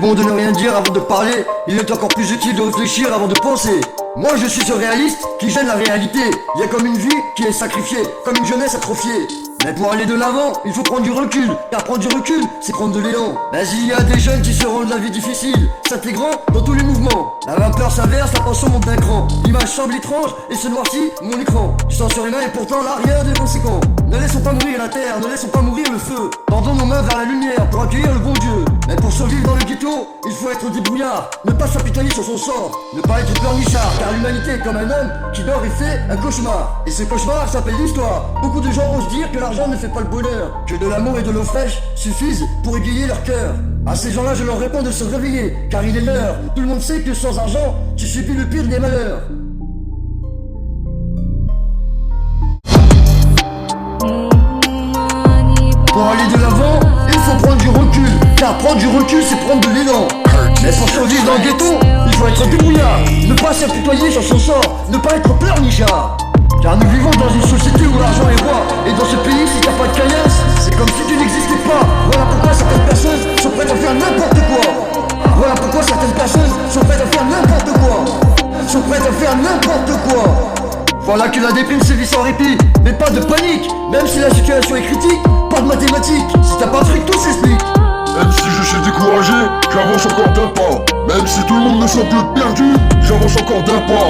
bon de ne rien dire avant de parler, il est encore plus utile de réfléchir avant de penser. Moi je suis ce réaliste qui gêne la réalité. Il y a comme une vie qui est sacrifiée, comme une jeunesse atrophiée. Mais pour aller de l'avant, il faut prendre du recul, car prendre du recul, c'est prendre de l'élan. Mais il y a des jeunes qui se rendent la vie difficile, s'intégrant dans tous les mouvements. La vapeur s'inverse, la tension monte d'un cran. L'image semble étrange et se noircit mon écran. Du sang sur les mains et pourtant là rien de conséquent. Ne laissons pas mourir la terre, ne laissons pas mourir le feu. Tendons nos mains vers la lumière pour accueillir le bon Dieu. Mais pour survivre dans le ghetto, il faut être débrouillard. Ne pas s'apitoyer sur son sort, ne pas être pleurnichard. Car l'humanité est comme un homme qui dort et fait un cauchemar. Et ce cauchemar s'appelle l'histoire. Beaucoup de gens osent dire que l'argent ne fait pas le bonheur, que de l'amour et de l'eau fraîche suffisent pour égayer leur cœur. À ces gens-là je leur réponds de se réveiller, car il est l'heure. Tout le monde sait que sans argent, tu subis le pire des malheurs. Pour aller de l'avant, il faut prendre du recul, car prendre du recul c'est prendre de l'élan. Mais pour survivre dans le ghetto, il faut être débrouillard. Ne pas s'apitoyer sur son sort, ne pas être pleurnichard. Car nous vivons dans une société où l'argent est roi. Et dans ce pays, si t'as pas de caillasse, c'est comme si tu n'existais pas. Voilà pourquoi certaines personnes sont prêtes à faire n'importe quoi. Voilà pourquoi certaines personnes sont prêtes à faire n'importe quoi. Sont prêtes à faire n'importe quoi. Voilà que la déprime sévit sans répit. Mais pas de panique, même si la situation est critique. Pas de mathématiques, si t'as pas de fric, tout s'explique. Même si je suis découragé, j'avance encore d'un pas. Même si tout le monde me semble perdu, j'avance encore d'un pas.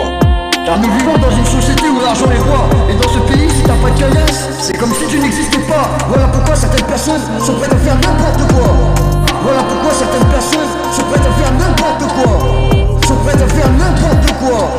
Car nous vivons dans une société où l'argent est roi. Et dans ce pays, si t'as pas de caillasse, c'est comme si tu n'existais pas. Voilà pourquoi certaines personnes sont prêtes à faire n'importe quoi. Voilà pourquoi certaines personnes sont prêtes à faire n'importe quoi. Sont prêtes à faire n'importe quoi.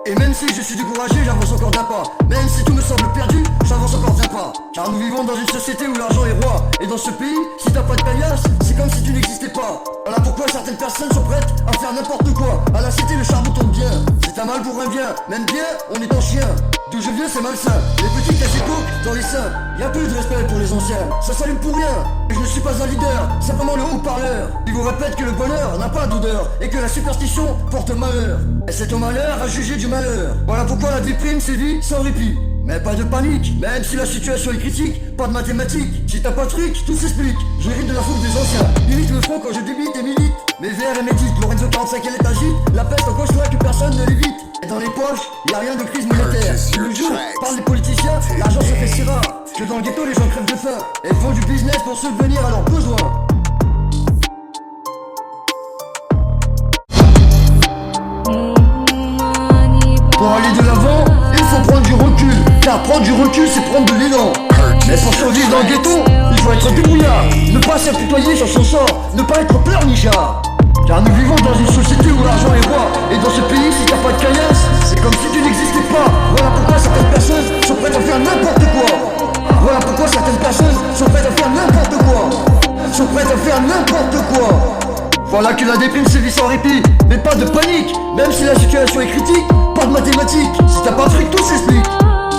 Et même si je suis découragé, j'avance encore d'un pas. Même si tout me semble perdu, j'avance encore d'un pas. Car nous vivons dans une société où l'argent est roi. Et dans ce pays, si t'as pas de caillasse, c'est comme si tu n'existais pas. Voilà pourquoi certaines personnes sont prêtes à faire n'importe quoi. À la cité, le charbon tombe bien. C'est un mal pour un bien. Même bien, on est en chien. D'où je viens, c'est malsain. Les petits cassés coques dans les seins. Y'a plus de respect pour les anciens. Ça s'allume pour rien. Et je ne suis pas un leader, simplement le haut-parleur. Il vous répète que le bonheur n'a pas d'odeur. Et que la superstition porte malheur. Et c'est au malheur à juger du malheur. Voilà pourquoi la déprime sévit sans répit. Mais pas de panique, même si la situation est critique, pas de mathématiques. Si t'as pas de fric, tout s'explique. J'hérite de la foule des anciens, limite le front quand je débite et milite. Mes VR et médite, Lorenzo 45 elle est agite. La peste en cauchemar que personne ne l'évite. Et dans les poches, y'a rien de crise monétaire. Le jour, par les politiciens, l'argent se fait si rare que dans le ghetto les gens crèvent de faim. Et font du business pour subvenir à leurs besoins. Pour aller de l'avant, il faut prendre du recul. Car prendre du recul c'est prendre de l'élan. Mais pour survivre dans le ghetto, il faut être débrouillard. Ne pas s'apitoyer sur son sort, ne pas être pleurnichard. Car nous vivons dans une société où l'argent est roi. Et dans ce pays, si t'as pas de caillasse, c'est comme si tu n'existais pas. Voilà pourquoi certaines personnes sont prêtes à faire n'importe quoi. Voilà pourquoi certaines personnes sont prêtes à faire n'importe quoi. Sont prêtes à faire n'importe quoi. Voilà que la déprime sévit sans répit. Mais pas de panique, même si la situation est critique. Pas de mathématiques, si t'as pas de fric, tout s'explique.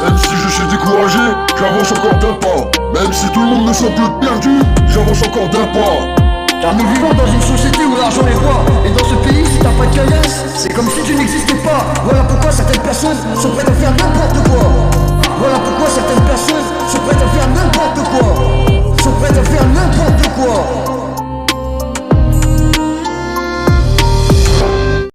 Même si je suis découragé, j'avance encore d'un pas. Même si tout le monde me semble perdu, j'avance encore d'un pas. Car nous vivons dans une société où l'argent est roi. Et dans ce pays, si t'as pas de caillasse, c'est comme si tu n'existais pas. Voilà pourquoi certaines personnes sont prêtes à faire n'importe quoi. Voilà pourquoi certaines personnes sont prêtes à